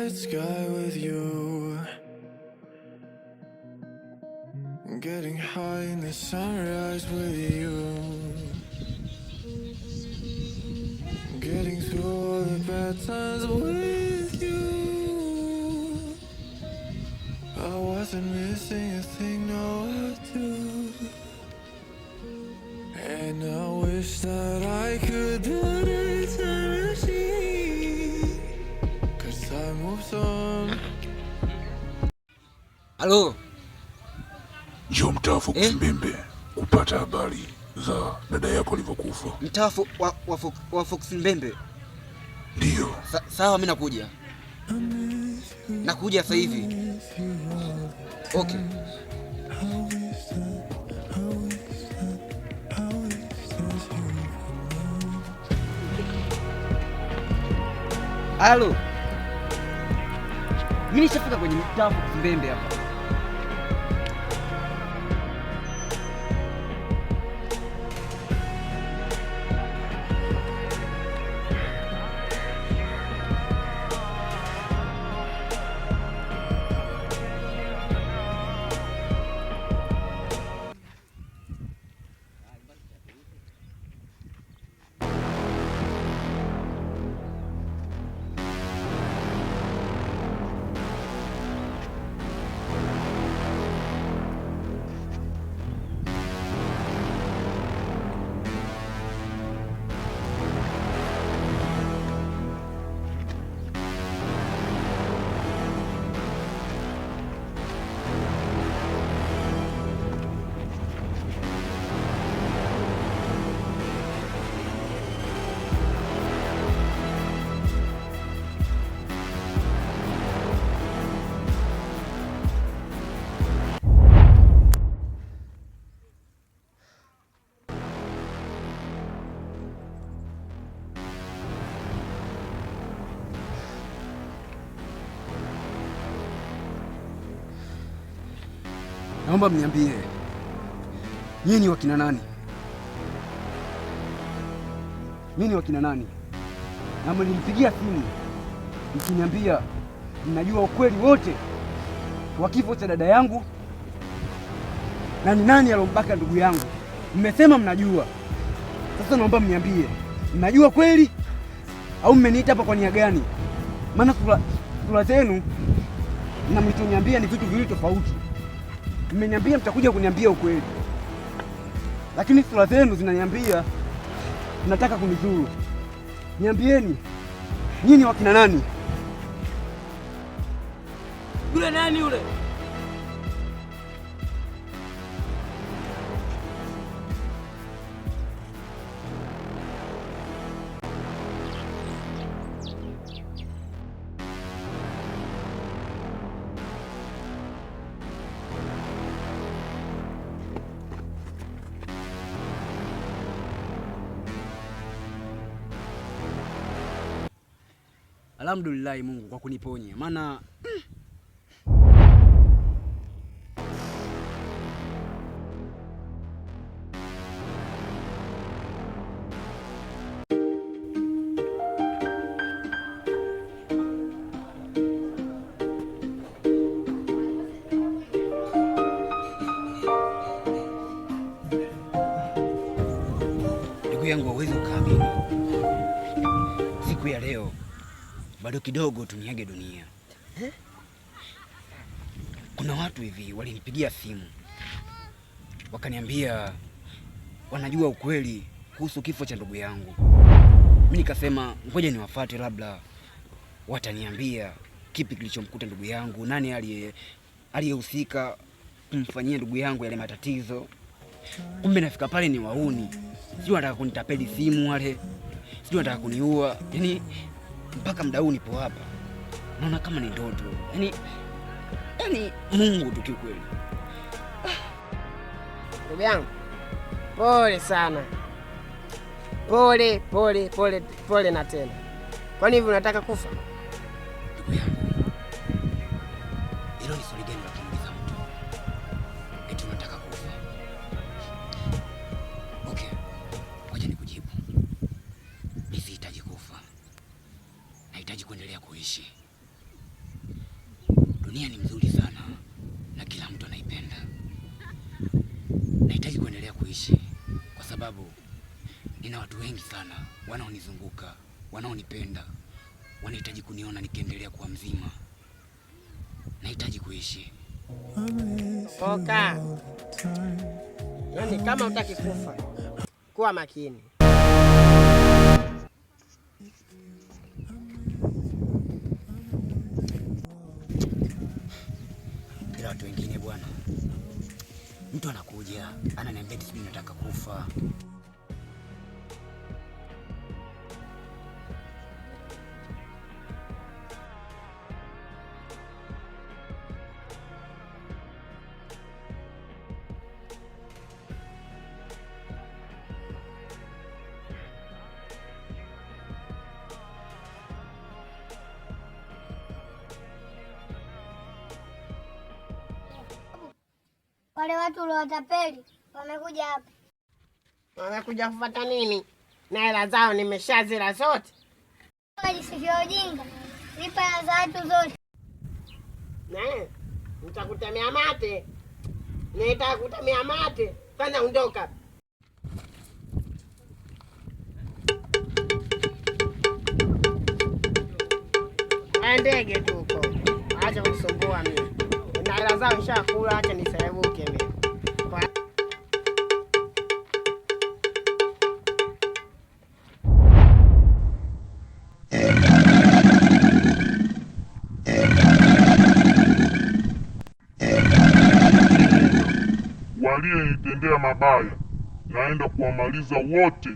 night sky with you, getting high in the sunrise with you, getting through all the bad times with you. I wasn't missing a thing, no I do. And I wish that I could build a time machine, 'cause time moves on. Halo. Njoo mtaa Fox Mbembe kupata habari za dada yako alivyokufa. Mtaa wa Fox Mbembe? Ndio. Sawa, mimi nakuja. Nakuja sasa hivi. Okay. Halo. Mimi nishafika kwenye mtaa Fox Mbembe hapa. Naomba mniambie, nyinyi ni wakina nani? Nyinyi ni wakina nani? Na mlinipigia simu mkiniambia mnajua ukweli wote wa kifo cha dada yangu na ni nani alombaka ndugu yangu. Mmesema mnajua. Sasa naomba mniambie, mnajua kweli au mmeniita hapa kwa nia gani? Maana sura zenu na mlichoniambia ni vitu viwili tofauti. Mmeniambia mtakuja kuniambia ukweli, lakini sura zenu zinaniambia mnataka kunizuru. Niambieni, nyinyi wakina nani? Yule nani yule? Alhamdulillah Mungu kwa kuniponya. Maana ndugu yangu hawezi kuamini. Siku ya leo bado kidogo tuniage dunia. Kuna watu hivi walinipigia simu wakaniambia wanajua ukweli kuhusu kifo cha ndugu yangu. Mimi nikasema ngoja niwafuate, labda wataniambia kipi kilichomkuta ndugu yangu, nani aliyehusika kumfanyia ndugu yangu yale matatizo. Kumbe nafika pale ni wauni, sijui wanataka kunitapeli simu wale, sijui wanataka kuniua. Yaani mpaka muda huu nipo hapa naona kama ni ndoto. Yaani Mungu tu kiukweli. Ndugu yangu, pole sana. Pole pole pole pole na tena. Kwani hivi unataka kufa? Ndugu yangu, hilo ni swali gani la kumuuliza mtu? Eti unataka kufa? Okay, ngoja nikujibu. Mimi sihitaji kufa. Nahitaji kuendelea kuishi. Dunia ni mzuri sana na kila mtu anaipenda. Nahitaji kuendelea kuishi kwa sababu nina watu wengi sana wanaonizunguka, wanaonipenda, wanahitaji kuniona nikiendelea kuwa mzima. Nahitaji kuishi. Oka. Yaani kama utaki kufa, kuwa makini. Bila watu wengine bwana, mtu anakuja ananiambia eti nataka kufa. Wale watu uliowatapeli wamekuja hapa. Wamekuja kufuata nini? Na hela zao nimeshazila zote. Wajisifia ujinga. Lipa hela za watu zote. Nitakutemea mate. Nitakutemea mate. Kwanza ondoka. Ndege tu huko. Acha kunisumbua mimi. Na hela zao nishakula, acha niserebuke mimi. Waliyenitendea mabaya naenda kuwamaliza wote.